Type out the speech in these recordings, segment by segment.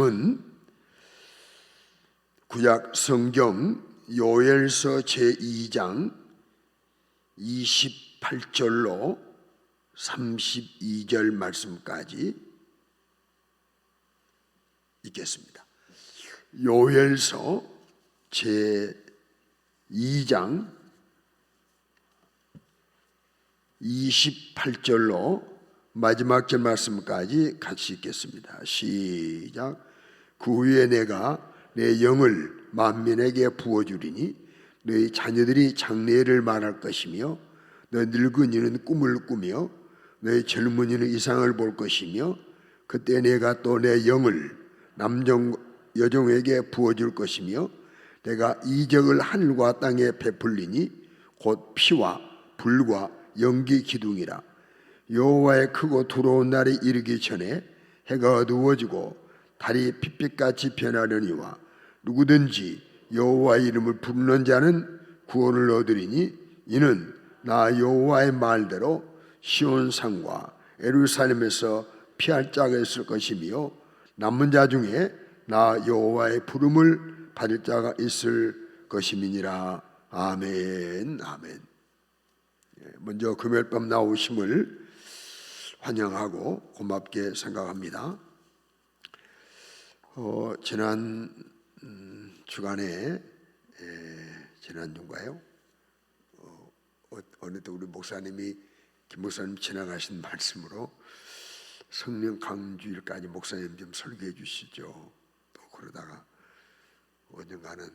은 구약 성경 요엘서 제2장 28절로 32절 말씀까지 읽겠습니다. 요엘서 제2장 28절로 마지막 절 말씀까지 같이 읽겠습니다. 시작. 그 후에 내가 내 영을 만민에게 부어주리니 너희 자녀들이 장래를 말할 것이며 너희 늙은이는 꿈을 꾸며 너희 젊은이는 이상을 볼 것이며 그때 내가 또 내 영을 남종 여종에게 부어줄 것이며 내가 이적을 하늘과 땅에 베풀리니 곧 피와 불과 연기 기둥이라. 여호와의 크고 두려운 날이 이르기 전에 해가 어두워지고 달이 핏빛같이 변하려니와 누구든지 여호와의 이름을 부르는 자는 구원을 얻으리니 이는 나 여호와의 말대로 시온산과 예루살렘에서 피할 자가 있을 것이며 남은 자 중에 나 여호와의 부름을 받을 자가 있을 것임이니라. 아멘. 아멘. 먼저 금요일 밤 나오심을 환영하고 고맙게 생각합니다. 지난 주간에 지난주인가요? 어느 때 우리 목사님이 김 목사님 지나가신 말씀으로 성령 강주일까지 목사님 좀 설교해 주시죠. 또 그러다가 언젠가는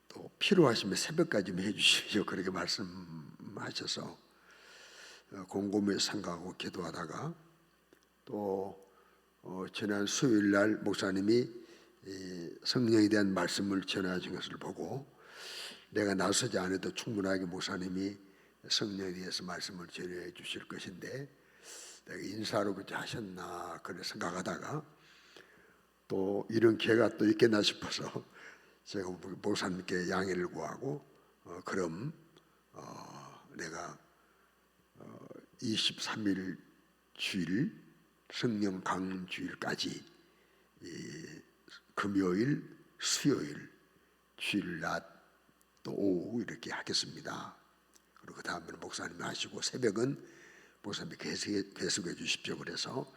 또 필요하시면 새벽까지 좀 해주시죠. 그렇게 말씀하셔서 곰곰이 생각하고 기도하다가 또 지난 수요일 날 목사님이 성령에 대한 말씀을 전하신 것을 보고 내가 나서지 않아도 충분하게 목사님이 성령에 대해서 말씀을 전해 주실 것인데 내가 인사로 그렇게 하셨나 그래 생각하다가 또 이런 기회가 또 있겠나 싶어서 제가 목사님께 양해를 구하고 그럼 내가 23일 주일 성령 강주일까지 금요일, 수요일, 주일 낮 또 오후 이렇게 하겠습니다. 그리고 그 다음에는 목사님이 하시고 새벽은 목사님이 계속해 주십시오. 그래서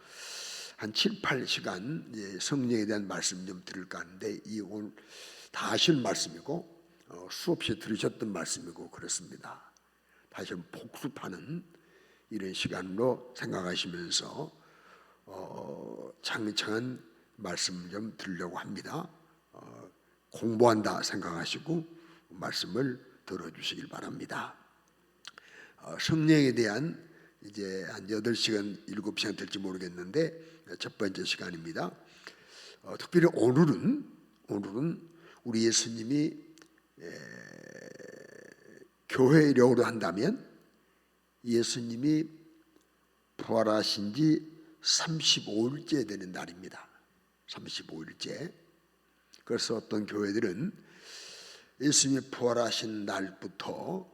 한 7, 8시간 성령에 대한 말씀 좀 들을까 하는데 이 오늘 다 하실 말씀이고 수없이 들으셨던 말씀이고 그렇습니다. 다시 한번 복습하는 이런 시간으로 생각하시면서 창창한 말씀 좀 들으려고 합니다. 공부한다 생각하시고 말씀을 들어주시길 바랍니다. 성령에 대한 이제 한 8시간, 7시간 될지 모르겠는데 첫 번째 시간입니다. 특별히 오늘은 우리 예수님이 교회력으로 한다면 예수님이 부활하신 지 35일째 되는 날입니다. 35일째. 그래서 어떤 교회들은 예수님이 부활하신 날부터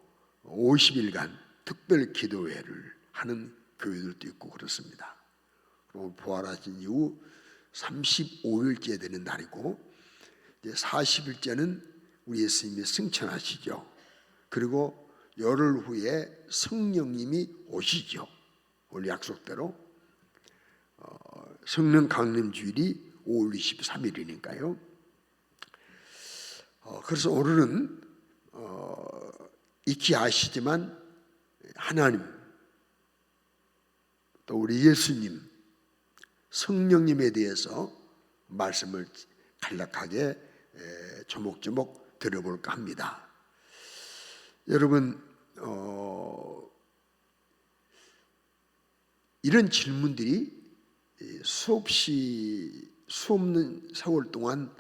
50일간 특별 기도회를 하는 교회들도 있고 그렇습니다. 그리고 부활하신 이후 35일째 되는 날이고 이제 40일째는 우리 예수님이 승천하시죠. 그리고 열흘 후에 성령님이 오시죠. 오늘 약속대로 성령 강림 주일이 5월 23일이니까요. 그래서 오늘은 익히 아시지만 하나님 또 우리 예수님 성령님에 대해서 말씀을 간략하게 조목조목 들어볼까 합니다. 여러분 이런 질문들이 수없는 세월 동안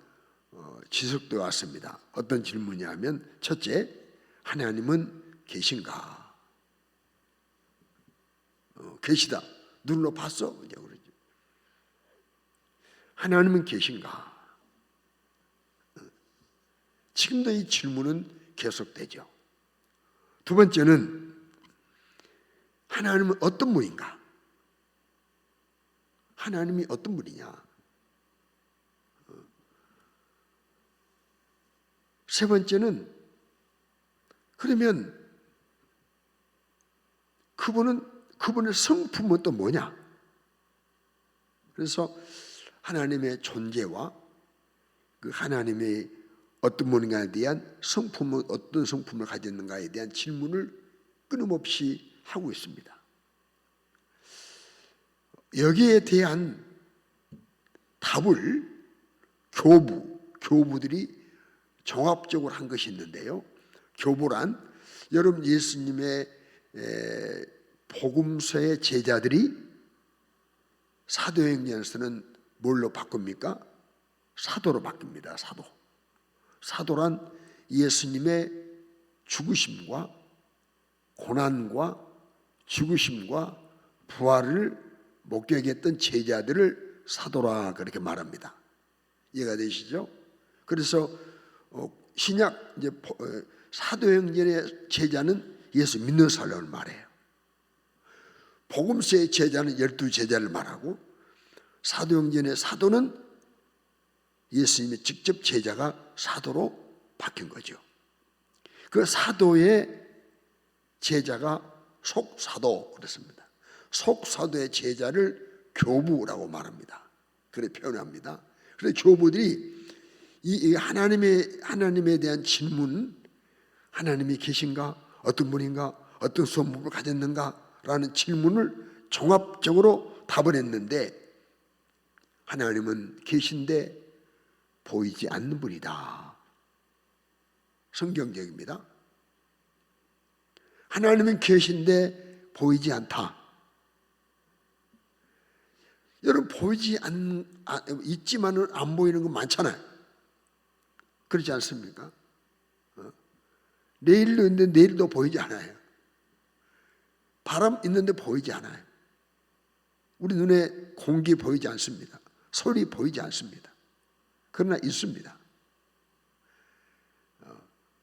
지속되어 왔습니다. 어떤 질문이냐면 첫째, 하나님은 계신가? 계시다. 눈으로 봤어? 그러죠. 하나님은 계신가? 지금도 이 질문은 계속되죠. 두 번째는 하나님은 어떤 분인가? 하나님이 어떤 분이냐? 세 번째는, 그러면 그분의 성품은 또 뭐냐? 그래서 하나님의 존재와 그 하나님의 어떤 분인가에 대한 성품은 어떤 성품을 가졌는가에 대한 질문을 끊임없이 하고 있습니다. 여기에 대한 답을 교부들이 종합적으로 한 것이 있는데요. 교부란, 여러분 예수님의 복음서의 제자들이 사도행전에서는 뭘로 바꿉니까? 사도로 바뀝니다. 사도란 예수님의 죽으심과 고난과 죽으심과 부활을 목격했던 제자들을 사도라 그렇게 말합니다. 이해가 되시죠? 그래서 신약 이제 사도행전의 제자는 예수 믿는 사람을 말해요. 복음서의 제자는 12제자를 말하고, 사도행전의 사도는 예수님의 직접 제자가 사도로 바뀐 거죠. 그 사도의 제자가 속사도 그렇습니다. 속사도의 제자를 교부라고 말합니다. 그렇게 표현합니다. 그래서 교부들이 이 하나님에 대한 질문, 하나님이 계신가, 어떤 분인가, 어떤 성품을 가졌는가라는 질문을 종합적으로 답을 했는데, 하나님은 계신데 보이지 않는 분이다. 성경적입니다. 하나님은 계신데 보이지 않다. 여러분, 있지만은 안 보이는 거 많잖아요. 그렇지 않습니까? 내일도 있는데 내일도 보이지 않아요. 바람 있는데 보이지 않아요. 우리 눈에 공기 보이지 않습니다. 소리 보이지 않습니다. 그러나 있습니다.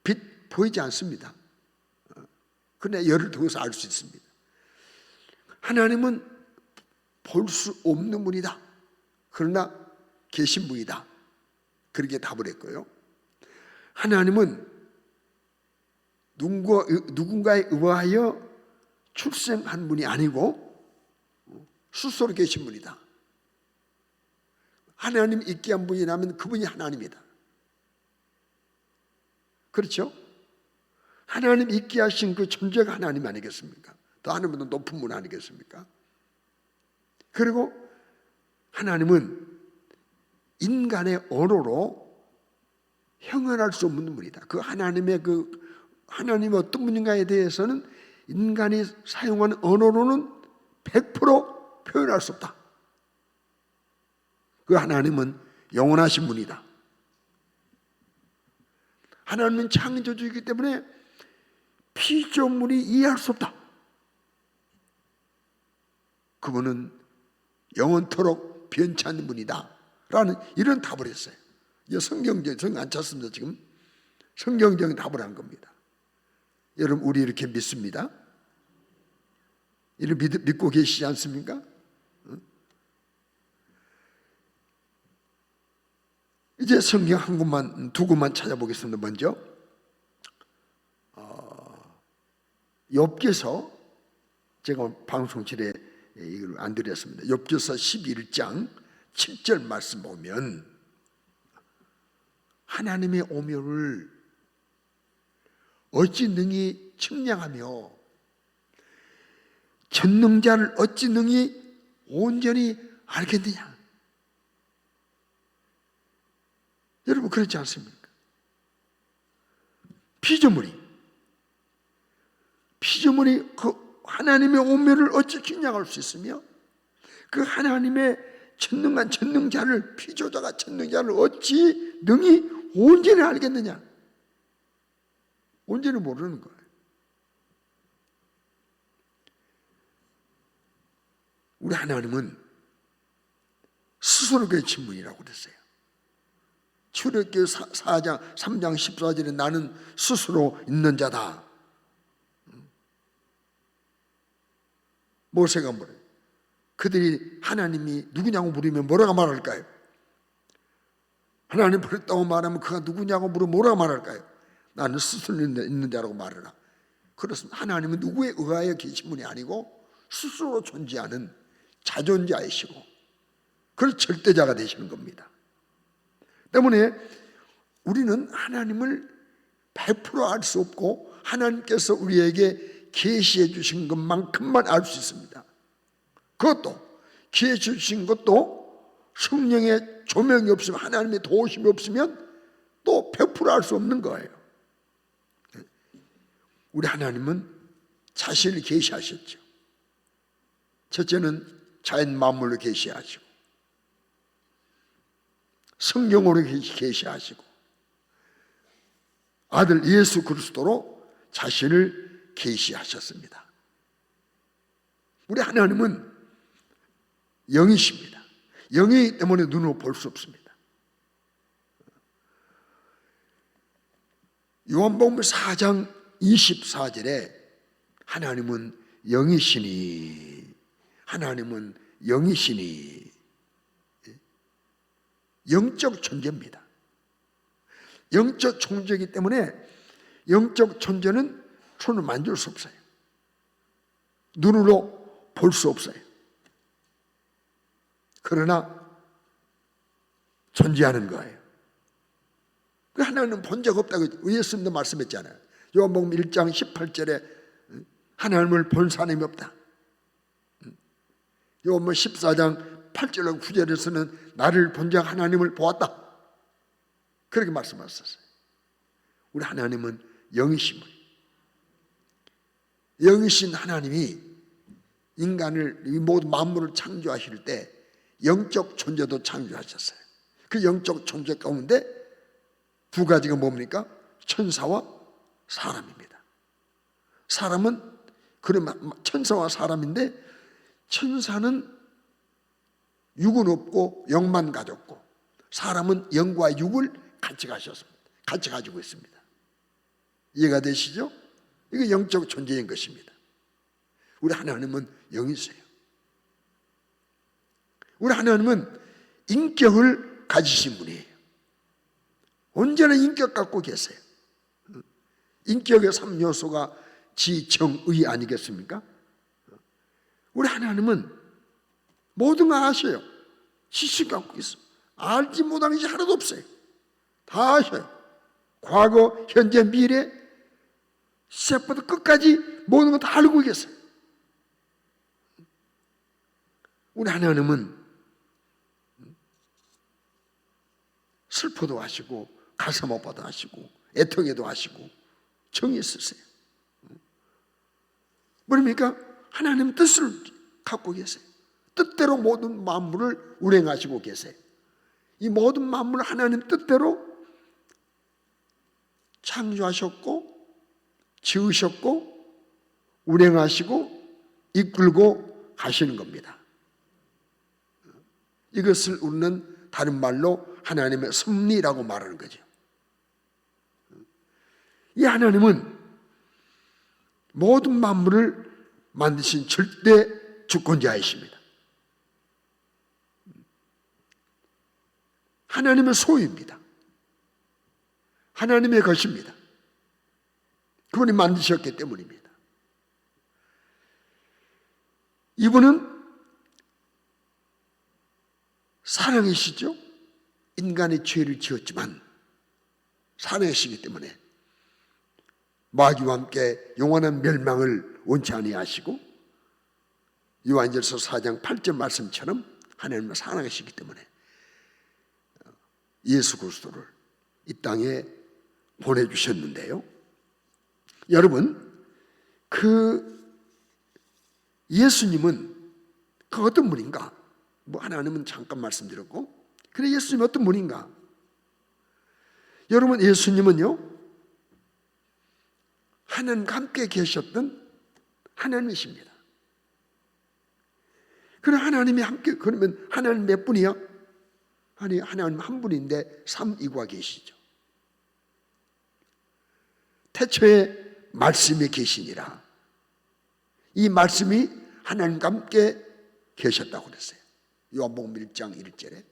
빛 보이지 않습니다. 그러나 열을 통해서 알 수 있습니다. 하나님은 볼 수 없는 분이다. 그러나 계신 분이다. 그렇게 답을 했고요. 하나님은 누군가에 의하여 출생한 분이 아니고 스스로 계신 분이다. 하나님 있게 한 분이라면 그분이 하나님이다. 그렇죠? 하나님 있게 하신 그 존재가 하나님 아니겠습니까? 더 하나님보다 높은 분 아니겠습니까? 그리고 하나님은 인간의 언어로 형언할 수 없는 분이다. 그 하나님이 어떤 분인가에 대해서는 인간이 사용하는 언어로는 100% 표현할 수 없다. 그 하나님은 영원하신 분이다. 하나님은 창조주이기 때문에 피조물이 이해할 수 없다. 그분은 영원토록 변치 않는 분이다. 라는 이런 답을 했어요. 이게 성경 안 찾습니다. 지금 성경적인 답을 한 겁니다. 여러분, 우리 이렇게 믿습니다. 이를 믿고 계시지 않습니까? 이제 성경 두 곳만 찾아보겠습니다. 먼저 욥기서, 제가 방송실에 이걸 안 드렸습니다. 욥기서 11장 7절 말씀 보면 하나님의 오묘를 어찌 능히 측량하며 전능자를 어찌 능히 온전히 알겠느냐. 여러분, 그렇지 않습니까? 피조물이 그 하나님의 오묘를 어찌 측량할 수 있으며 그 하나님의 전능자를, 피조자가 전능자를 어찌 능히 온전히 알겠느냐. 온전히 모르는 거예요. 우리 하나님은 스스로 계신 분이라고 그랬어요. 출애굽기 3장 14절에 나는 스스로 있는 자다. 모세가 뭐래요? 그들이 하나님이 누구냐고 물으면 뭐라고 말할까요? 하나님 버렸다고 말하면 그가 누구냐고 물으면 뭐라고 말할까요? 나는 스스로 있는 자라고 말하라. 그렇습니다. 하나님은 누구에 의하여 계신 분이 아니고 스스로 존재하는 자존자이시고 그런 절대자가 되시는 겁니다. 때문에 우리는 하나님을 100% 알 수 없고 하나님께서 우리에게 계시해 주신 것만큼만 알 수 있습니다. 그것도 계시해 주신 것도 성령의 조명이 없으면, 하나님의 도우심이 없으면 또 100% 알 수 없는 거예요. 우리 하나님은 자신을 계시하셨죠. 첫째는 자연 만물로 계시하시고, 성령으로 계시하시고, 아들 예수 그리스도로 자신을 계시하셨습니다. 우리 하나님은 영이십니다. 영이기 때문에 눈으로 볼 수 없습니다. 요한복음 4장 24절에 하나님은 영이시니, 하나님은 영이시니, 영적 존재입니다. 영적 존재이기 때문에 영적 존재는 손을 만질 수 없어요. 눈으로 볼 수 없어요. 그러나 존재하는 거예요. 하나님은 본 적 없다고 예수님도 말씀했잖아요. 요한복음 1장 18절에 하나님을 본 사람이 없다. 요한복음 14장 8절과 9절에서는 나를 본 자 하나님을 보았다. 그렇게 말씀하셨어요. 우리 하나님은 영이신 분, 영이신 하나님이 인간을, 이 모든 만물을 창조하실 때 영적 존재도 창조하셨어요. 그 영적 존재 가운데 두 가지가 뭡니까? 천사와 사람입니다. 사람은 그러면 천사와 사람인데, 천사는 육은 없고 영만 가졌고, 사람은 영과 육을 같이 가셨습니다. 같이 가지고 있습니다. 이해가 되시죠? 이게 영적 존재인 것입니다. 우리 하나님은 영이세요. 우리 하나님은 인격을 가지신 분이에요. 언제나 인격 갖고 계세요. 인격의 3요소가 지, 정, 의 아니겠습니까? 우리 하나님은 모든 걸 아셔요. 지식 갖고 있습니다. 알지 못하는 것이 하나도 없어요. 다 아셔요. 과거, 현재, 미래, 시작부터 끝까지 모든 걸 다 알고 계세요. 우리 하나님은 슬퍼도 하시고 가슴 아파도 하시고 애통해도 하시고 정이 있으세요. 뭡니까? 하나님 뜻을 갖고 계세요. 뜻대로 모든 만물을 운행하시고 계세요. 이 모든 만물을 하나님 뜻대로 창조하셨고 지으셨고 운행하시고 이끌고 가시는 겁니다. 이것을 우리는 다른 말로 하나님의 섭리라고 말하는 거죠. 이 하나님은 모든 만물을 만드신 절대 주권자이십니다. 하나님의 소유입니다. 하나님의 것입니다. 그분이 만드셨기 때문입니다. 이분은 사랑이시죠? 인간의 죄를 지었지만 사랑이시기 때문에 마귀와 함께 영원한 멸망을 원치 아니하시고, 요한일서 4장 8절 말씀처럼 하나님은 사랑이시기 때문에 예수 그리스도를 이 땅에 보내주셨는데요. 여러분, 그 예수님은 그 어떤 분인가? 뭐 하나님은 잠깐 말씀드렸고, 그래 예수님이 어떤 분인가? 여러분, 예수님은요 하나님과 함께 계셨던 하나님이십니다. 그럼 하나님이 함께, 그러면 하나님 몇 분이야? 아니, 하나님 한 분인데 삼위가 계시죠. 태초에 말씀이 계시니라. 이 말씀이 하나님과 함께 계셨다고 그랬어요. 요한복음 1장 1절에.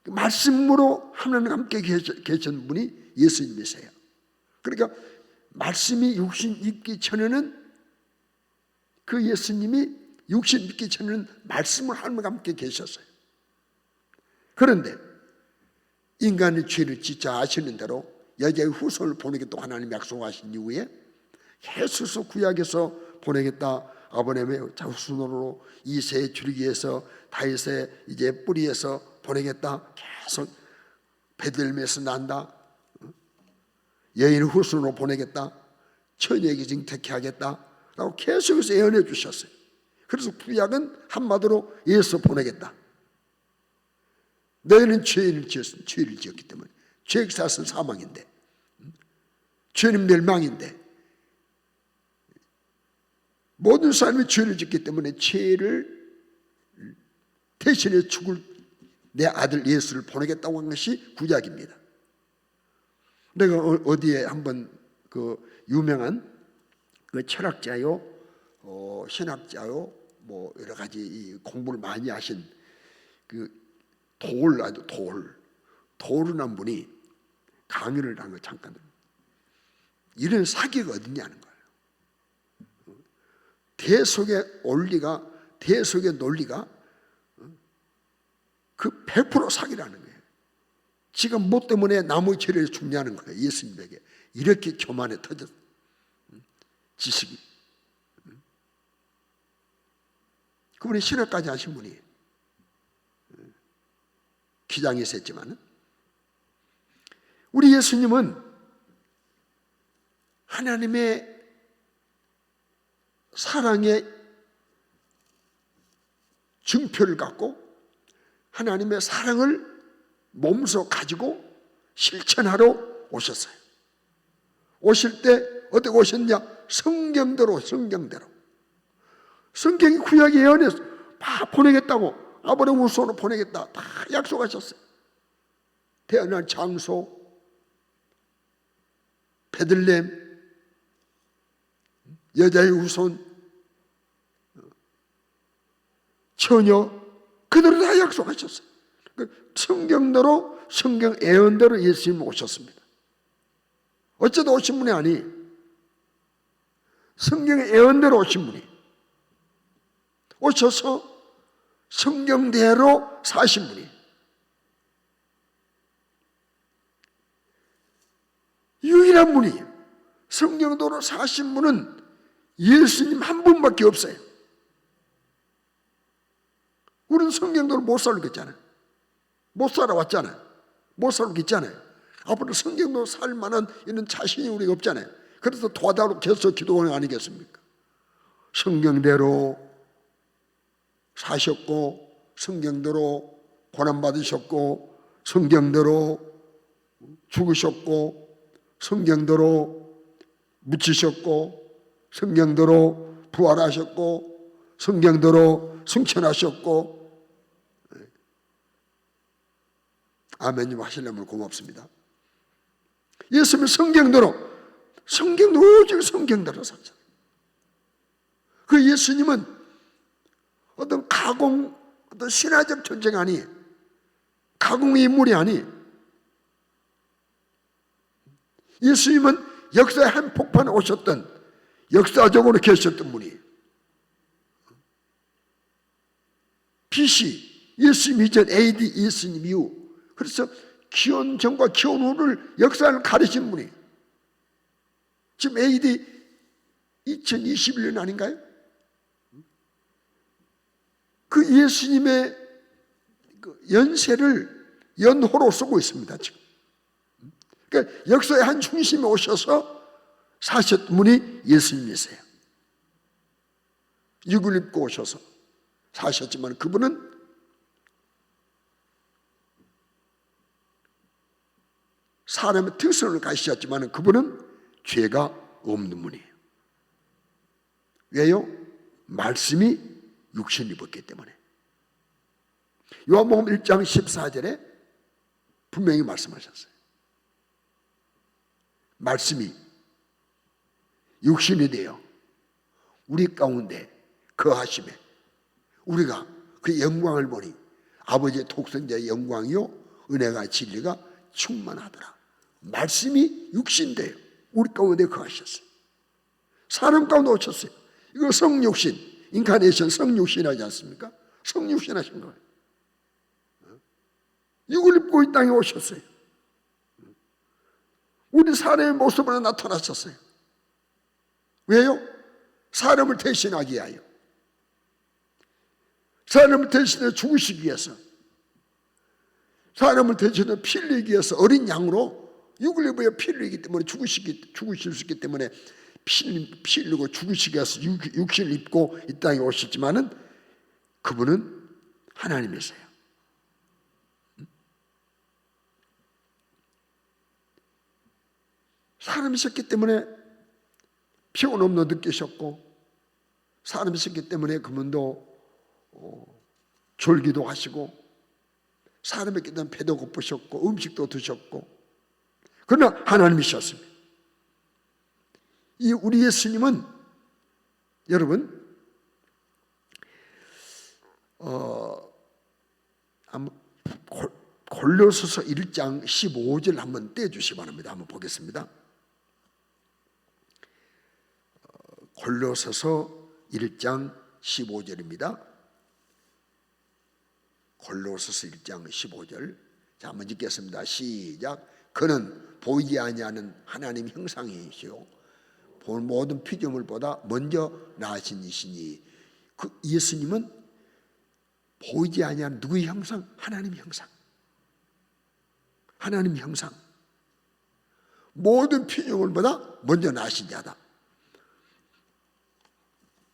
말씀으로 하나님과 함께 계신 분이 예수님이세요. 그러니까 말씀이 육신 입기 전에는, 그 예수님이 육신 입기 전에는 말씀을 하나님과 함께 계셨어요. 그런데 인간의 죄를 진짜 아시는 대로 여자의 후손을 보내겠다고 하나님 약속하신 이후에 예수서 구약에서 보내겠다, 아브라함의 자손으로 이새의 줄기에서 다윗의 이제 뿌리에서 보내겠다, 계속 베들레헴에서 난다, 여인의 후손으로 보내겠다, 처녀에게 징택케 하겠다 라고 계속해서 예언해 주셨어요. 그래서 구약은 한마디로 예수 보내겠다. 너희는 죄를 지었기 때문에, 죄의 삭은 사망인데, 죄는 멸망인데, 모든 사람이 죄를 짓기 때문에 죄를 대신해 죽을 내 아들 예수를 보내겠다고 한 것이 구약입니다. 내가 어디에 한번 그 유명한 그 철학자요, 신학자요, 뭐 여러 가지 공부를 많이 하신 그 도울이라는 분이 강의를 한 거 잠깐. 이런 사기가 어딨냐는 거예요. 대속의 논리가 그 100% 사기라는 거예요. 지금 뭐 때문에 나무 죄를 죽냐는 거예요. 예수님에게 이렇게 교만에 터졌 지식이. 그분이 신학까지 하신 분이 기장이 셌지만, 우리 예수님은 하나님의 사랑의 증표를 갖고 하나님의 사랑을 몸소 가지고 실천하러 오셨어요. 오실 때 어떻게 오셨냐? 성경대로. 성경이 구약에 예언해서 다 보내겠다고, 아브라함 후손으로 보내겠다 다 약속하셨어요. 태어난 장소, 베들레헴, 여자의 후손, 처녀, 그대로 다 약속하셨어요. 성경대로, 성경 예언대로 예수님 오셨습니다. 어쩌다 오신 분이 아니, 성경의 예언대로 오신 분이 오셔서 성경대로 사신 분이, 유일한 분이 성경대로 사신 분은 예수님 한 분밖에 없어요. 우리는 성경대로 못 살겠잖아요. 못 살아왔잖아요. 못 살겠잖아요. 앞으로 성경대로 살 만한 이런 자신이 우리가 없잖아요. 그래서 도와달라고 계속 기도하는 거 아니겠습니까? 성경대로 사셨고, 성경대로 고난받으셨고, 성경대로 죽으셨고, 성경대로 묻히셨고, 성경대로 부활하셨고, 성경대로 승천하셨고. 아멘님 하시려면 고맙습니다. 예수님은 성경대로 오직 성경대로 사셨어요. 그 예수님은 어떤 어떤 신화적 존재가 아니, 가공의 인물이 아니, 예수님은 역사의 한 폭판에 오셨던, 역사적으로 계셨던 분이, BC 예수님 이전, AD 예수님 이후, 그래서 기원 전과 기원 후를 역사를 가르친 분이, 지금 AD 2021년 아닌가요? 그 예수님의 연세를 연호로 쓰고 있습니다, 지금. 그러니까 역사의 한 중심에 오셔서 사셨던 분이 예수님이세요. 육을 입고 오셔서 사셨지만 그분은 사람의 특성을 가지셨지만 그분은 죄가 없는 분이에요. 왜요? 말씀이 육신을 입었기 때문에. 요한복음 1장 14절에 분명히 말씀하셨어요. 말씀이 육신이 되어 우리 가운데 거하심에 우리가 그 영광을 보니, 아버지의 독생자의 영광이요 은혜가 진리가 충만하더라. 말씀이 육신돼요. 우리 가운데 거하셨어요. 사람 가운데 오셨어요. 이거 성육신, 인카네이션 성육신 하지 않습니까? 성육신 하신 거예요. 육을 입고 이 땅에 오셨어요. 우리 사람의 모습으로 나타나셨어요. 왜요? 사람을 대신하기 위하여. 사람을 대신해 죽으시기 위해서. 사람을 대신해 피 흘리기 위해서 어린 양으로 육을 입어야 피 흘리기 때문에 죽으실 수 있기 때문에 피 흘리고 죽으시기 위해서 육신을 입고 이 땅에 오셨지만은 그분은 하나님이세요. 사람이셨기 때문에 피곤 없는 느끼셨고, 사람이셨기 때문에 그분도 졸기도 하시고, 사람이었기 때문에 배도 고프셨고 음식도 드셨고, 그러나 하나님이셨습니다. 이 우리 예수님은 여러분 골로새서 1장 15절 한번 떼주시기 바랍니다. 한번 보겠습니다. 골로새서 1장 15절입니다. 골로새서 1장 15절. 자, 한번 읽겠습니다. 시작. 그는 보이지 아니하는 하나님 형상이시요 모든 피조물보다 먼저 나으신 이시니. 그 예수님은 보이지 아니하는 누구의 형상? 하나님 형상. 하나님 형상. 모든 피조물보다 먼저 나으신 자다.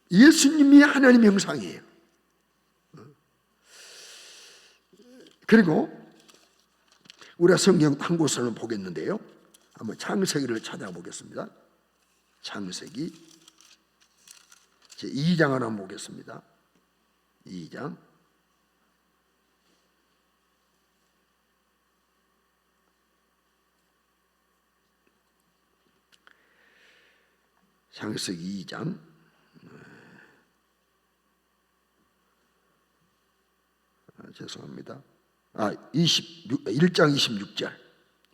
예수님이 하나님 형상이에요. 그리고 우리가 성경 한 곳을 보겠는데요. 한번 창세기를 찾아보겠습니다. 창세기 제 2장을 한번 보겠습니다. 2장. 창세기 2장. 죄송합니다. 1장 26절.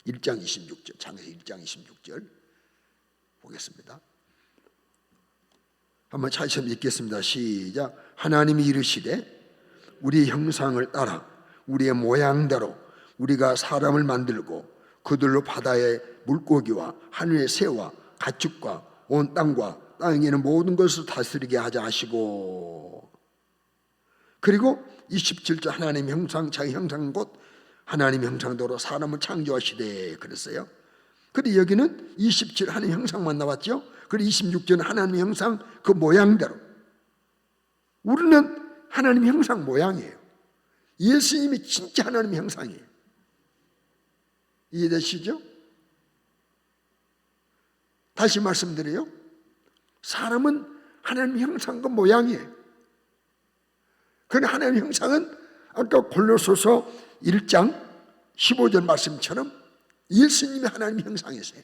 1장 26절. 창세기 1장 26절 보겠습니다. 한번 차례처럼 읽겠습니다. 시작. 하나님이 이르시되 우리의 형상을 따라 우리의 모양대로 우리가 사람을 만들고 그들로 바다의 물고기와 하늘의 새와 가축과 온 땅과 땅에 있는 모든 것을 다스리게 하자 하시고, 그리고 27절 하나님 형상, 자기 형상 곧 하나님 형상대로 사람을 창조하시되 그랬어요. 근데 여기는 27 하나님 형상만 나왔죠. 그리고 26절은 하나님 형상 그 모양대로. 우리는 하나님 형상 모양이에요. 예수님이 진짜 하나님 형상이에요. 이해되시죠? 다시 말씀드려요. 사람은 하나님 형상 그 모양이에요. 그러나 하나님 형상은 아까 골로새서 1장 15절 말씀처럼 예수님이 하나님 형상이세요.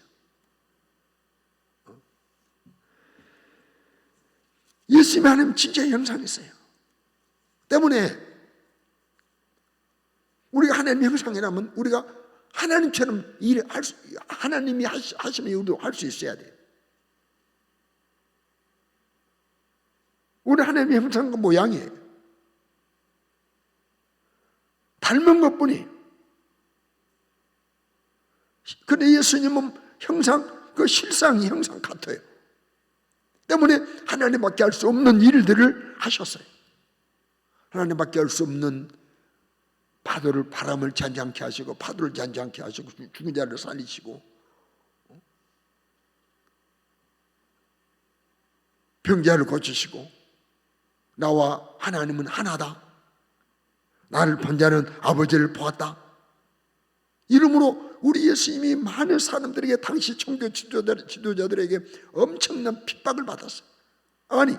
예수님이 하나님 진짜 형상이세요. 때문에 우리가 하나님 형상이라면 우리가 하나님처럼 하나님이 하시는 일도 할 수 있어야 돼요. 우리 하나님의 형상과 모양이에요. 닮은 것뿐이. 그런데 예수님은 형상, 그 실상이 형상 같아요. 때문에 하나님밖에 할 수 없는 일들을 하셨어요. 하나님밖에 할 수 없는 바람을 잔잔케 하시고 파도를 잔잔케 하시고 죽은 자를 살리시고 병자를 고치시고 나와 하나님은 하나다. 나를 본 자는 아버지를 보았다. 이러므로 우리 예수님이 많은 사람들에게 당시 종교 지도자들에게 엄청난 핍박을 받았어요. 아니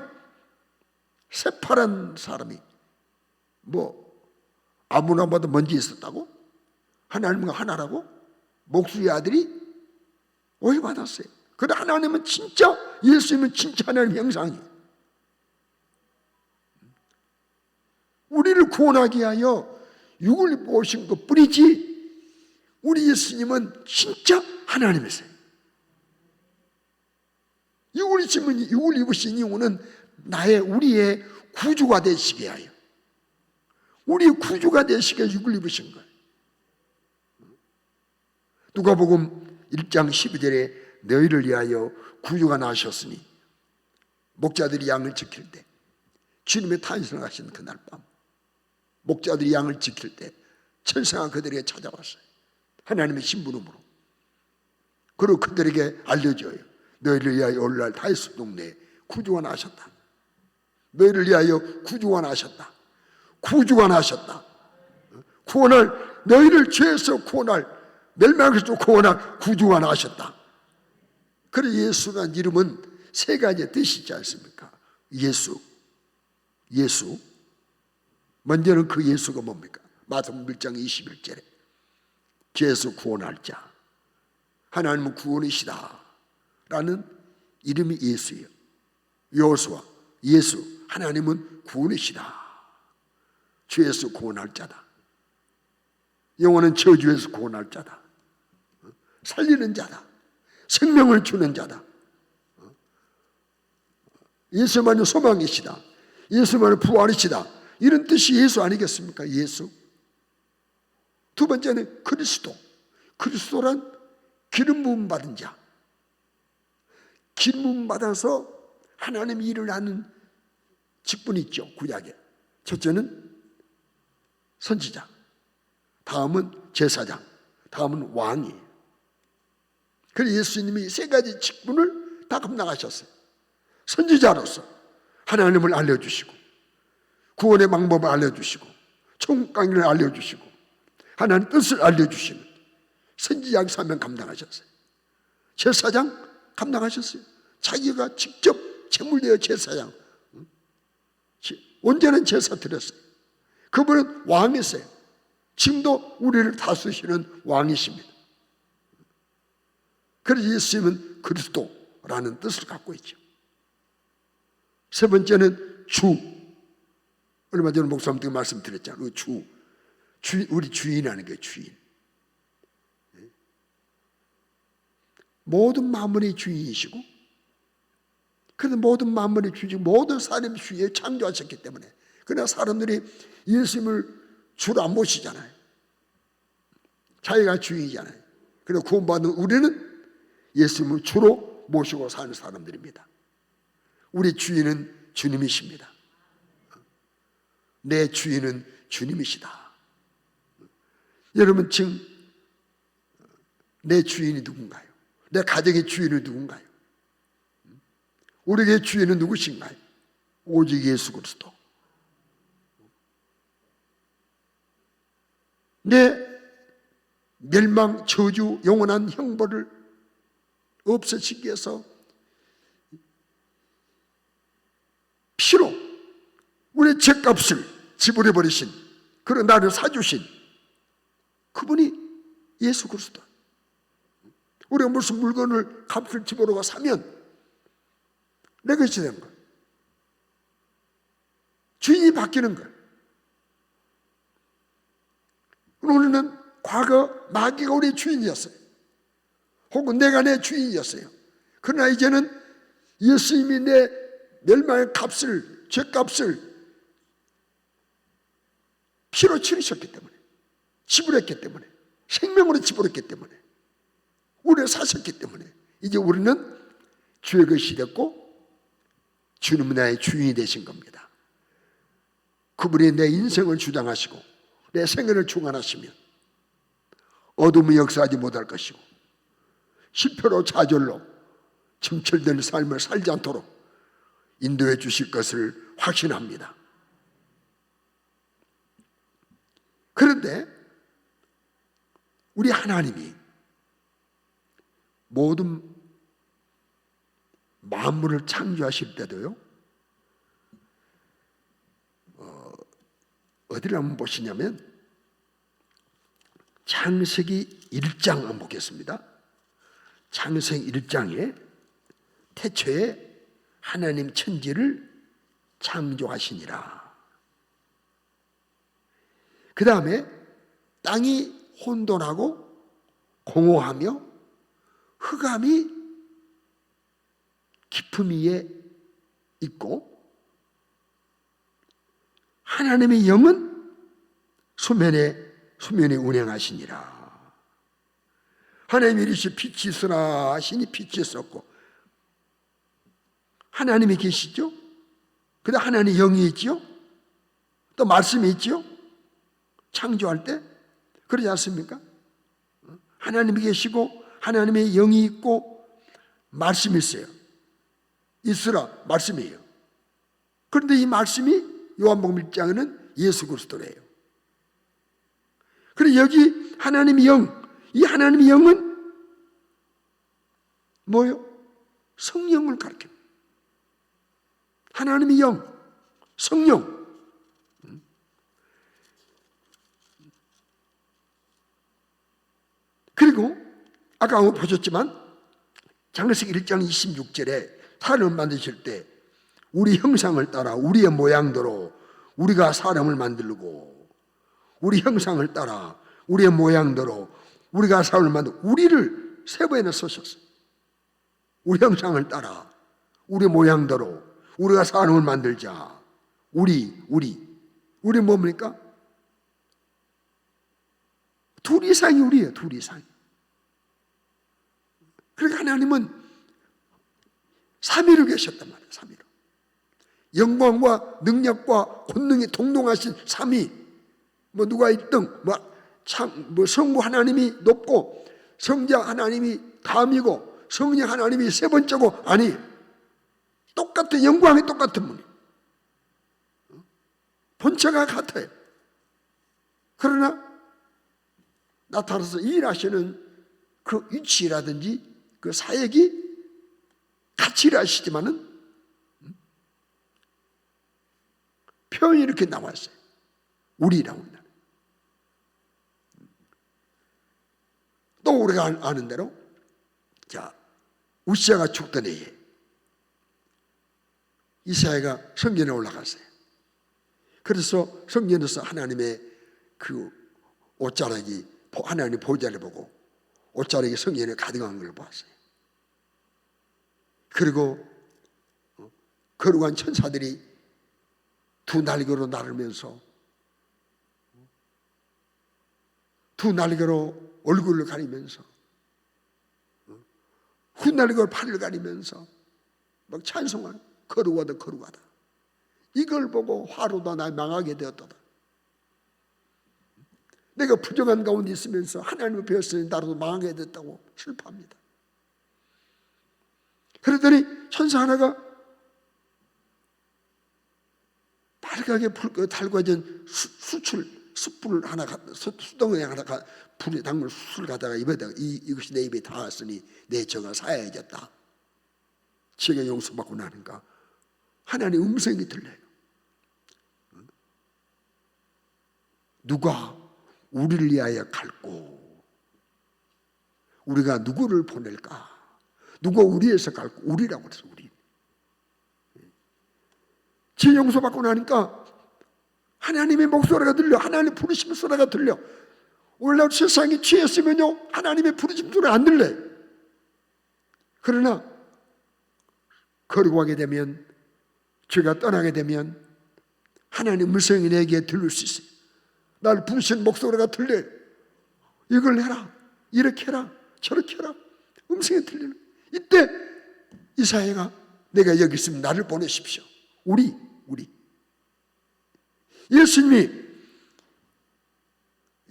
새파란 사람이 아무나 봐도 먼지 있었다고? 하나님과 하나라고? 목수의 아들이 오해받았어요. 그런데 하나님은 진짜, 예수님은 진짜 하나님 형상이에요. 우리를 구원하기 위하여 육을 입고 오신 것 뿐이지 우리 예수님은 진짜 하나님이세요. 육을 입으신 이유는 우리의 구주가 되시게 하여, 우리의 구주가 되시게 육을 입으신 거예요. 누가복음 1장 12절에 너희를 위하여 구주가 나셨으니, 목자들이 양을 지킬 때, 주님의 탄생을 하신 그날 밤, 목자들이 양을 지킬 때 천사가 그들에게 찾아왔어요. 하나님의 신부름으로. 그리고 그들에게 알려줘요. 너희를 위하여 오늘날 다윗 동네에 구주가 나셨다. 너희를 위하여 구주가 나셨다. 구주가 나셨다. 구원할, 너희를 죄에서 구원할, 멸망에서 구원할 구주가 나셨다. 그래서 예수라는 이름은 세 가지의 뜻이 있지 않습니까? 예수. 먼저는 그 예수가 뭡니까? 마태복음 1장 21절에 죄에서 구원할 자, 하나님은 구원이시다 라는 이름이 예수예요. 여호수아, 예수, 하나님은 구원이시다. 죄에서 구원할 자다. 영혼은 저주에서 구원할 자다. 살리는 자다. 생명을 주는 자다. 예수만이 소망이시다. 예수만이 부활이시다. 이런 뜻이 예수 아니겠습니까? 예수. 두 번째는 그리스도. 그리스도란 기름 부음 받은 자. 기름 부음 받아서 하나님 일을 하는 직분이 있죠, 구약에. 첫째는 선지자, 다음은 제사장, 다음은 왕이에요. 그래서 예수님이 세 가지 직분을 다 감당하셨어요. 선지자로서 하나님을 알려주시고, 구원의 방법을 알려주시고, 천국 강의를 알려주시고, 하나님 뜻을 알려주시는 선지자 사명 감당하셨어요. 제사장 감당하셨어요. 자기가 직접 제물되어 제사장, 온전한 제사 드렸어요. 그분은 왕이세요. 지금도 우리를 다스리시는 왕이십니다. 그래서 예수님은 그리스도라는 뜻을 갖고 있죠. 세 번째는 주. 얼마 전에 목사님께 말씀드렸잖아요. 우리 주인이라는 게 주인. 모든 만물의 주인이시고, 그래서 모든 만물의 주인이시고, 모든 사람의 주인을 창조하셨기 때문에. 그러나 사람들이 예수님을 주로 안 모시잖아요. 자기가 주인이잖아요. 그래서 구원받는 우리는 예수님을 주로 모시고 사는 사람들입니다. 우리 주인은 주님이십니다. 내 주인은 주님이시다. 여러분, 지금 내 주인이 누군가요? 내 가정의 주인은 누군가요? 우리의 주인은 누구신가요? 오직 예수 그리스도. 내 멸망, 저주, 영원한 형벌을 없애시기 위해서 피로 우리의 죄값을 지불해 버리신, 그런 나를 사주신 그분이 예수 그리스도. 우리가 무슨 물건을 값을 집어넣어 사면 내 것이 되는 거예요. 주인이 바뀌는 거예요. 우리는 과거 마귀가 우리의 주인이었어요. 혹은 내가 내 주인이었어요. 그러나 이제는 예수님이 내 멸망의 값을, 죄값을 피로 치르셨기 때문에, 지불했기 때문에, 생명으로 지불했기 때문에, 우리를 사셨기 때문에 이제 우리는 주의 것이 됐고 주님은 나의 주인이 되신 겁니다. 그분이 내 인생을 주장하시고 내 생애를 주관하시면 어둠의 역사하지 못할 것이고 실패로 좌절로 점철된 삶을 살지 않도록 인도해 주실 것을 확신합니다. 그런데 우리 하나님이 모든 만물을 창조하실 때도요, 어디를 한번 보시냐면 창세기 1장 한번 보겠습니다. 창세기 1장에 태초에 하나님 천지를 창조하시니라. 그 다음에 땅이 혼돈하고 공허하며 흑암이 깊음 위에 있고, 하나님의 영은 수면에 운행하시니라. 하나님이 이르시 빛이 있으라 하시니 빛이 있었고, 하나님이 계시죠? 근데 하나님의 영이 있죠? 또 말씀이 있죠? 창조할 때 그러지 않습니까? 하나님이 계시고 하나님의 영이 있고 말씀이 있어요. 있으라 말씀이에요. 그런데 이 말씀이 요한복음 1장에는 예수 그리스도래요. 그리고 여기 하나님의 영, 이 하나님의 영은 뭐예요? 성령을 가르칩니다. 하나님의 영, 성령. 그리고 아까 보셨지만 창세기 1장 26절에 사람을 만드실 때 우리 형상을 따라 우리의 모양대로 우리가 사람을 만들고, 우리 형상을 따라 우리의 모양대로 우리가 사람을 만들고, 우리를 세 번이나 쓰셨어요. 우리 형상을 따라 우리 모양대로 우리가 사람을 만들자. 우리 뭡니까? 둘 이상이 우리예요. 둘 이상. 그러니까 하나님은 삼위로 계셨단 말이에요. 삼위로. 영광과 능력과 권능이 동동하신 삼위. 뭐 누가 1등, 뭐 성부 하나님이 높고 성자 하나님이 다음이고 성령 하나님이 세 번째고, 아니, 똑같은 영광이 똑같은 분이, 본체가 같아요. 그러나 나타나서 일하시는 그 위치라든지 그 사역이 같이 일하시지만은 표현이 이렇게 나와 있어요. 우리라고. 또 우리가 아는 대로, 자, 우시아가 죽던 해에 이사야가 성전에 올라갔어요. 그래서 성전에서 하나님의 그 옷자락이, 하나님의 보좌를 보고 옷자락이 성전에 가득한 걸 보았어요. 그리고 거룩한 천사들이 두 날개로 나르면서 두 날개로 얼굴을 가리면서 훗날개로 팔을 가리면서 막 찬송하는, 거룩하다 거룩하다. 이걸 보고 화로다 나 망하게 되었도다. 내가 부정한 가운데 있으면서 하나님을 배웠으니 나도 망하게 됐다고 슬퍼합니다. 그러더니 천사 하나가 빨갛게 달궈진 숯불 하나, 수덩이 하나, 불에 담근 숯을 갖다가 입에다가 이것이 내 입에 닿았으니 내 죄가 사해졌다. 죄가 용서받고 나니까 하나님의 음성이 들려요. 누가 우리를 위하여 갈고, 우리가 누구를 보낼까? 누가 우리에서 갈고? 우리라고 그랬어. 우리. 죄 용서받고 나니까 하나님의 목소리가 들려. 하나님의 부르심 소리가 들려. 오늘날 세상이 취했으면요, 하나님의 부르심 소리가 안 들려요. 그러나 거룩하게 되면, 죄가 떠나게 되면 하나님의 음성이 내게 들릴 수 있어요. 날 부르시는 목소리가 들려요. 이걸 해라, 이렇게 해라, 저렇게 해라. 음성이 들리는. 이때 이사야가 내가 여기 있으면 나를 보내십시오. 우리 예수님이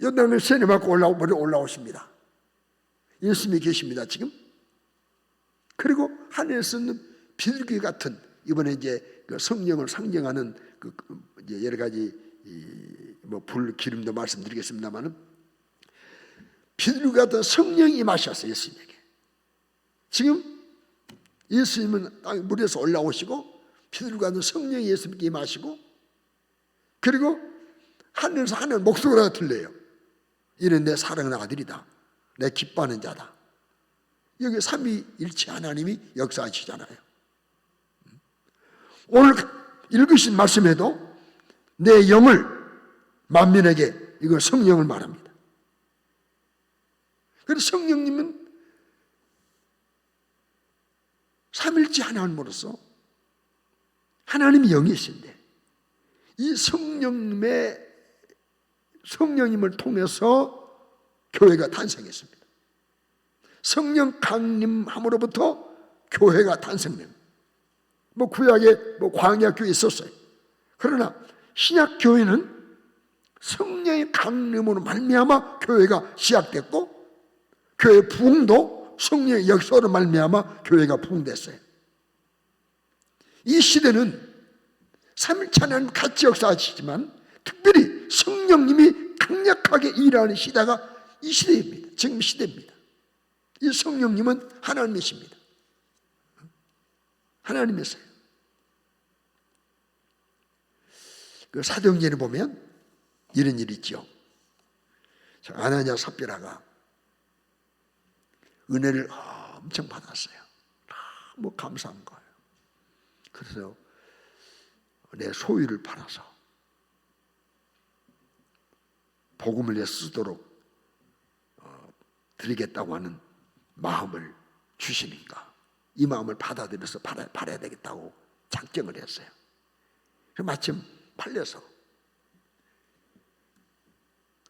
요단을 세례 맞고 올라오십니다. 예수님이 계십니다 지금. 그리고 하늘에서는 비둘기 같은, 이번에 이제 그 성령을 상징하는 그 이제 여러 가지 뭐 불 기름도 말씀드리겠습니다만은, 비둘기 같은 성령이 임하셨어요 예수님에게. 지금 예수님은 땅 물에서 올라오시고 비둘기 같은 성령이 예수님께 임하시고, 그리고 하늘에서 하늘 목소리가 들려요. 이는 내 사랑하는 아들이다. 내 기뻐하는 자다. 여기 삼위일체 하나님이 역사하시잖아요. 오늘 읽으신 말씀에도 내 영을 만민에게, 이거 성령을 말합니다. 그래서 성령님은 삼일째 하나님으로서 하나님이 영이신데 이 성령님을 통해서 교회가 탄생했습니다. 성령 강림함으로부터 교회가 탄생됩니다. 구약에 광야 교회 있었어요. 그러나 신약 교회는 성령의 강림으로 말미암아 교회가 시작됐고, 교회 부흥도 성령의 역사로 말미암아 교회가 부흥됐어요. 이 시대는 삼일체 하나님 같이 역사하시지만 특별히 성령님이 강력하게 일하는 시대가 이 시대입니다. 지금 시대입니다. 이 성령님은 하나님이십니다. 하나님이세요. 그 사도행전에 보면 이런 일이 있죠. 아나니아 삽비라가 은혜를 엄청 받았어요. 너무 감사한 거예요. 그래서 내 소유를 팔아서 복음을 위해 쓰도록 드리겠다고 하는 마음을 주시니까 이 마음을 받아들여서 팔아야 되겠다고 작정을 했어요. 마침 팔려서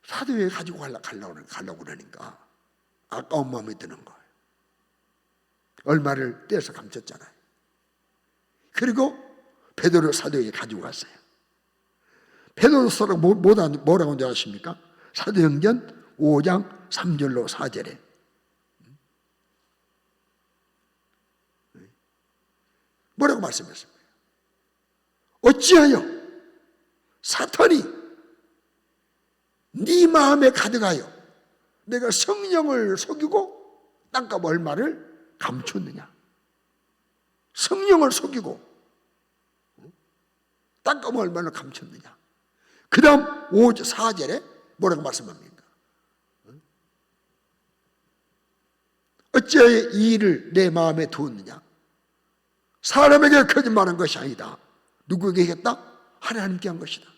사도에 가지고 가려고 그러니까 아까운 마음이 드는 거예요. 얼마를 떼서 감췄잖아요. 그리고 베드로 사도에게 가지고 갔어요. 베드로서가 뭐라고 하는지 아십니까? 사도행전 5장 3절로 4절에 뭐라고 말씀했어요? 어찌하여 사탄이 네 마음에 가득하여 내가 성령을 속이고 땅값 얼마를 감췄느냐? 성령을 속이고 땅값 얼마를 감췄느냐? 그 다음 4절에 뭐라고 말씀합니까? 어찌하여 이 일을 내 마음에 두었느냐? 사람에게 거짓말한 것이 아니다. 누구에게 했다? 하나님께 한 것이다.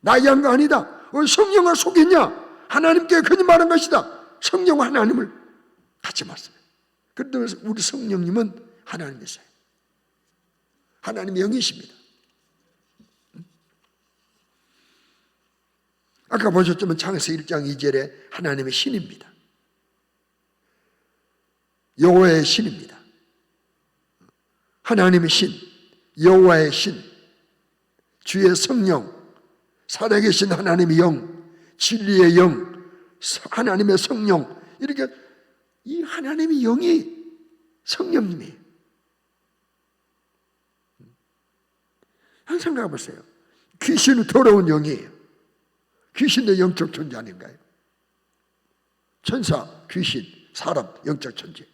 나에게 한 거 아니다. 성령을 속였냐? 하나님께 거짓말한 것이다. 성령과 하나님을 같이 말씀해요. 그래서 우리 성령님은 하나님이세요. 하나님의 영이십니다. 아까 보셨지만 창세기 1장 2절에 하나님의 신입니다. 여호와의 신입니다. 하나님의 신, 여호와의 신, 주의 성령, 살아계신 하나님의 영, 진리의 영, 하나님의 성령, 이렇게 이 하나님의 영이 성령님이에요. 항상 가보세요. 귀신은 더러운 영이에요. 귀신도 영적 존재 아닌가요? 천사, 귀신, 사람, 영적 존재.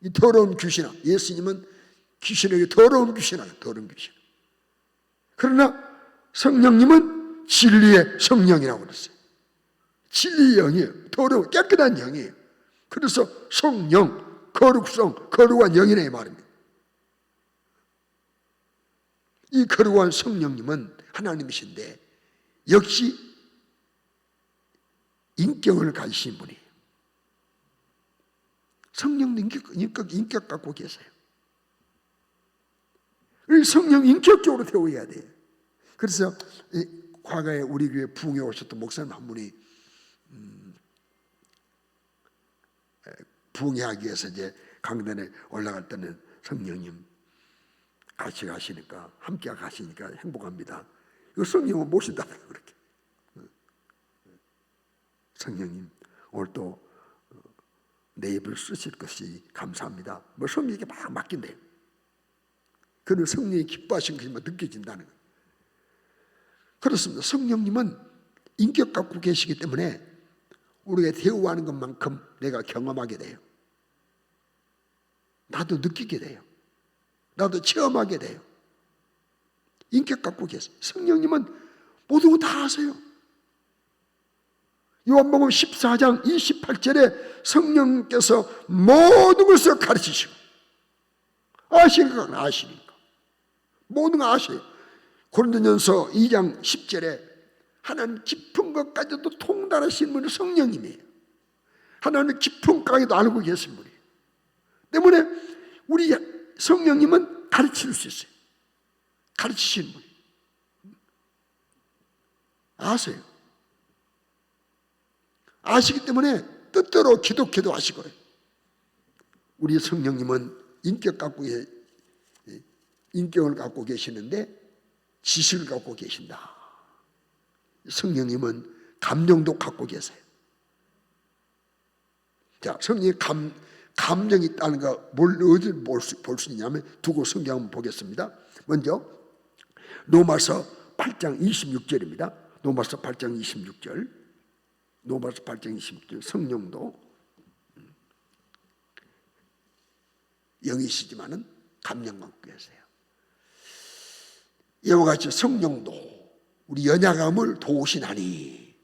이 더러운 귀신아, 예수님은 귀신에게 더러운 귀신아, 더러운 귀신. 그러나 성령님은 진리의 성령이라고 그랬어요. 진리의 영이에요. 더러운 깨끗한 영이에요. 그래서 성령, 거룩성, 거룩한 영이네 이 말입니다. 이 거룩한 성령님은 하나님이신데 역시 인격을 가지신 분이에요. 성령도 인격 갖고 계세요. 성령 인격적으로 대우해야 돼요. 그래서 과거에 우리 교회 부흥에 오셨던 목사님 한 분이 부흥회 하기 위해서 이제 강단에 올라갈 때는 성령님 같이 가시니까, 함께 가시니까 행복합니다. 이거 성령을 모신다고 그렇게. 성령님 오늘 또 내 입을 쓰실 것이 감사합니다. 성령에게 막 맡긴대요. 그는 성령이 기뻐하신 것이 느껴진다는 거예요. 그렇습니다. 성령님은 인격 갖고 계시기 때문에 우리가 대우하는 것만큼 내가 경험하게 돼요. 나도 느끼게 돼요. 나도 체험하게 돼요. 인격 갖고 계세요. 성령님은 모든 거 다 아세요. 요한복음 14장 28절에 성령께서 모든 것을 가르치시고 아시니까 모든 거 아셔요. 고린도전서 2장 10절에 하나님 깊은 것까지도 통달하신 분이 성령님이에요. 하나님 깊은 것까지도 알고 계신 분이에요. 때문에 우리 성령님은 가르칠 수 있어요. 가르치시는 분이에요. 아세요. 아시기 때문에 뜻대로 기독해도 하시고요. 우리 성령님은 인격을 갖고 계시는데 지식을 갖고 계신다. 성령님은 감정도 갖고 계세요. 자, 성령의 감정이 있다는 거 어디 볼 수 있냐면 두고 성경 한번 보겠습니다. 먼저 로마서 8장 26절입니다. 로마서 8장 26절. 로마서 8장 26절. 성령도 영이시지만은 감정 갖고 계세요. 이와 같이 성령도 우리 연약함을 도우시나니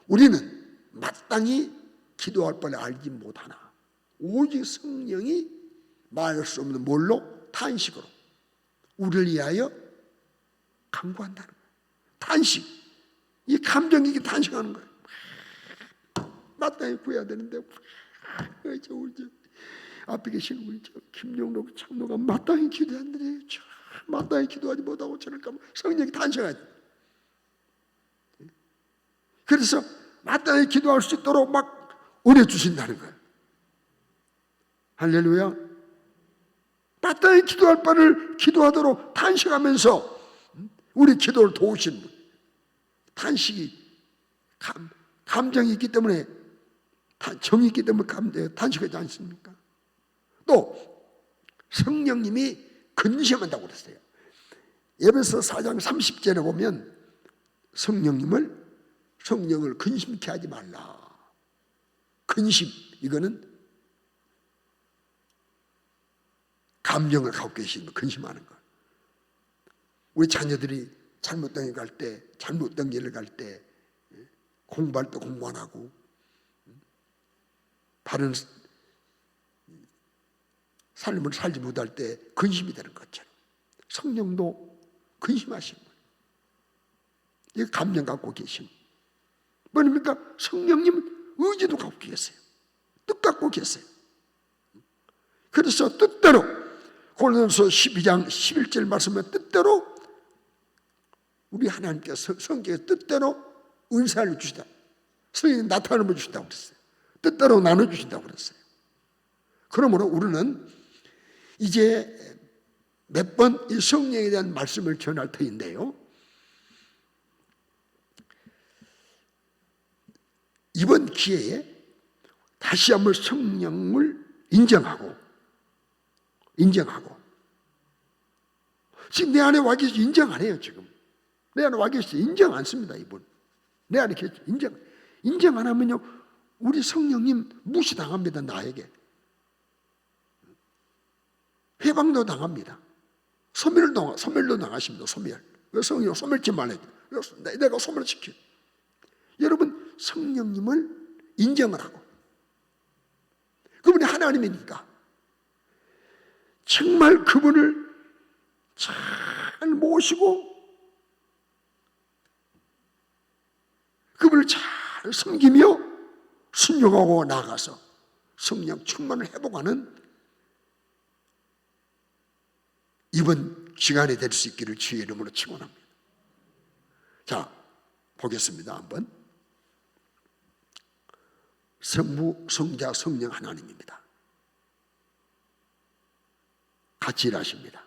우리는 마땅히 기도할 바를 알지 못하나 오직 성령이 말할 수 없는 뭘로? 탄식으로 우리를 위하여 간구한다는 거예요. 탄식. 이 감정이 이렇게 탄식하는 거예요. 마땅히 구해야 되는데 앞에 계신 우리 김용록 장로가 마땅히 기도했는데 마땅히 기도하지 못하고 저럴까 성령이 탄식하지. 그래서 마땅히 기도할 수 있도록 막 은혜 주신다는 거예요. 할렐루야. 마땅히 기도할 바를 기도하도록 탄식하면서 우리 기도를 도우시는 분. 탄식이 감정이 있기 때문에 정이 있기 때문에 탄식하지 않습니까? 또 성령님이 근심한다고 그랬어요. 에베소 4장 30절에 보면 성령을 근심케 하지 말라. 근심, 이거는 감정을 갖고 계시는 거, 근심하는 거. 우리 자녀들이 잘못된 길 갈 때, 잘못된 길을 갈 때, 공부할 때 공부 안 하고, 바른 삶을 살지 못할 때 근심이 되는 것처럼 성령도 근심하시는 거예요. 이게 감정 갖고 계신. 뭐입니까? 성령님은 의지도 갖고 계세요. 뜻 갖고 계세요. 그래서 뜻대로 고린도서 12장 11절 말씀에 뜻대로 우리 하나님께서 성경에 뜻대로 은사를 주시다. 성령이 나타남을 주신다고 그랬어요. 뜻대로 나눠주신다고 그랬어요. 그러므로 우리는 이제 몇 번 이 성령에 대한 말씀을 전할 터인데요. 이번 기회에 다시 한번 성령을 인정하고 지금 내 안에 와 계시 인정 안 해요. 지금 내 안에 와 계시 인정 안 씁니다. 이분 내 안에 계시 인정 안 하면요 우리 성령님 무시당합니다. 나에게 회방도 당합니다. 소멸도 당하십니다. 소멸. 성령 소멸치 말아야 돼요. 내가 소멸시켜. 여러분 성령님을 인정을 하고 그분이 하나님이니까 정말 그분을 잘 모시고 그분을 잘 섬기며 순종하고 나아가서 성령 충만을 회복하는 이번 시간이 될 수 있기를 주의 이름으로 축원합니다. 자, 보겠습니다. 한번. 성부, 성자, 성령 하나님입니다. 같이 일하십니다.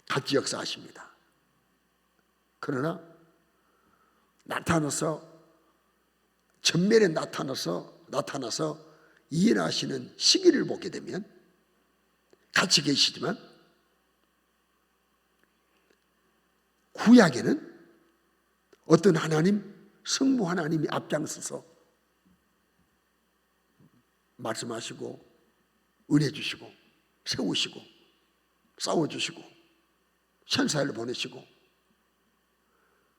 같이 역사하십니다. 그러나 전면에 나타나서 일하시는 시기를 보게 되면 같이 계시지만 구약에는 어떤 하나님, 성부 하나님이 앞장서서 말씀하시고 은혜 주시고 세우시고 싸워주시고 천사를 보내시고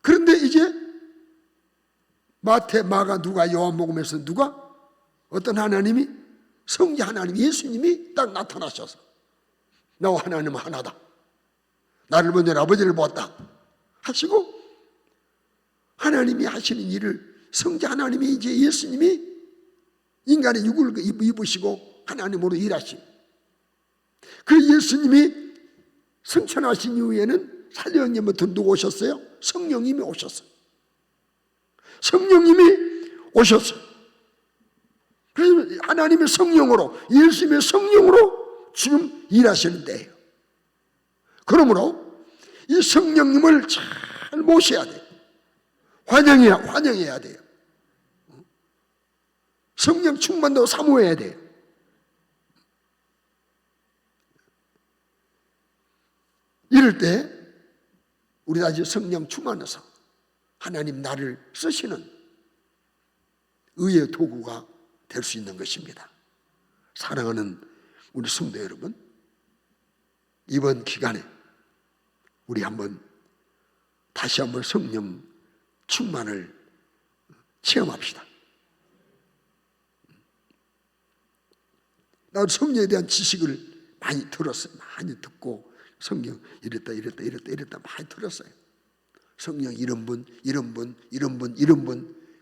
그런데 이제 마태, 마가, 누가, 요한복음에서 누가 어떤 하나님이 성자 하나님 예수님이 딱 나타나셔서 나와 하나님은 하나다. 나를 보내 아버지를 보았다 하시고 하나님이 하시는 일을, 성자 하나님이, 이제 예수님이 인간의 육을 입으시고 하나님으로 일하시, 그 예수님이 승천하신 이후에는 사도행전부터 누구 오셨어요? 성령님이 오셨어요. 성령님이 오셨어요. 그래서 하나님의 성령으로, 예수님의 성령으로 지금 일하시는 데예요. 그러므로 이 성령님을 잘 모셔야 돼요. 환영해야 돼요. 성령 충만도 사모해야 돼요. 이럴 때 우리가 이제 성령 충만해서 하나님 나를 쓰시는 의의 도구가 될 수 있는 것입니다. 사랑하는 우리 성도 여러분, 이번 기간에 우리 다시 한번 성령 충만을 체험합시다. 나도 성령에 대한 지식을 많이 들었어요. 많이 듣고 성령 이랬다 많이 들었어요. 성령 이런 분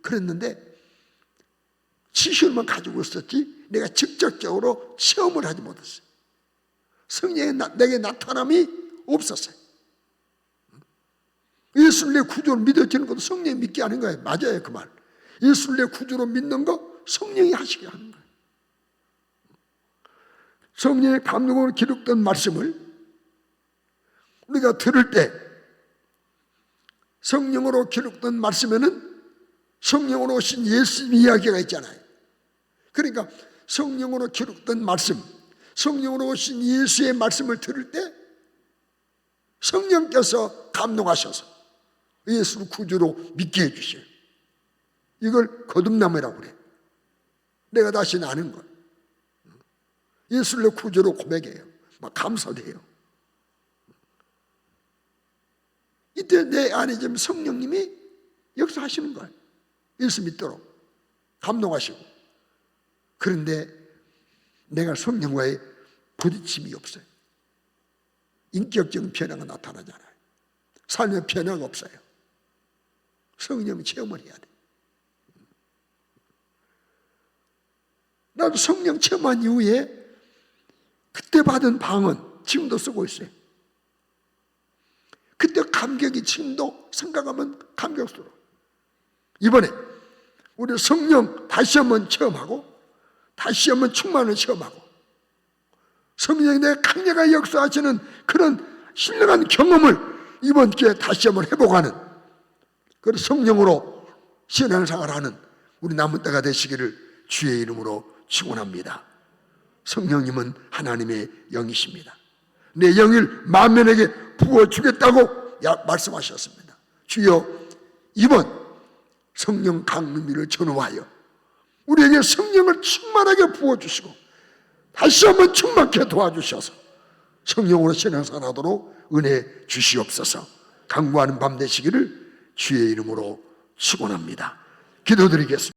그랬는데 지식만 가지고 있었지 내가 직접적으로 체험을 하지 못했어요. 성령이 내게 나타남이 없었어요. 예수를 내 구주로 믿어지는 것도 성령이 믿게 하는 거예요. 맞아요, 그 말. 예수를 내 구주로 믿는 거 성령이 하시게 하는 거예요. 성령의 감동으로 기록된 말씀을 우리가 들을 때, 성령으로 기록된 말씀에는 성령으로 오신 예수 이야기가 있잖아요. 그러니까 성령으로 기록된 말씀, 성령으로 오신 예수의 말씀을 들을 때 성령께서 감동하셔서 예수를 구주로 믿게 해주셔요. 이걸 거듭남이라고 그래. 내가 다시 나는 것, 예수를 내 구주로 고백해요. 막 감사돼요. 이때 내 안에 지금 성령님이 역사하시는 거예요. 예수 믿도록 감동하시고. 그런데 내가 성령과의 부딪힘이 없어요. 인격적인 변화가 나타나잖아요. 삶의 변화가 없어요. 성령 체험을 해야 돼. 나도 성령 체험한 이후에 그때 받은 방언 지금도 쓰고 있어요. 그때 감격이 지금도 생각하면 감격스러워. 이번에 우리 성령 다시 한번 체험하고 다시 한번 충만을 체험하고 성령이 내 강력하게 역사하시는 그런 신령한 경험을 이번 기회에 다시 한번 회복하는, 그런 성령으로 신앙생활을 하는 우리 남은 때가 되시기를 주의 이름으로 축원합니다. 성령님은 하나님의 영이십니다. 내 영을 만민에게 부어주겠다고 말씀하셨습니다. 주여, 이번 성령 강림일을 전후하여 우리에게 성령을 충만하게 부어주시고 다시 한번 충만케 도와주셔서 성령으로 신앙생활하도록 은혜 주시옵소서. 강구하는 밤 되시기를 주의 이름으로 축원합니다. 기도드리겠습니다.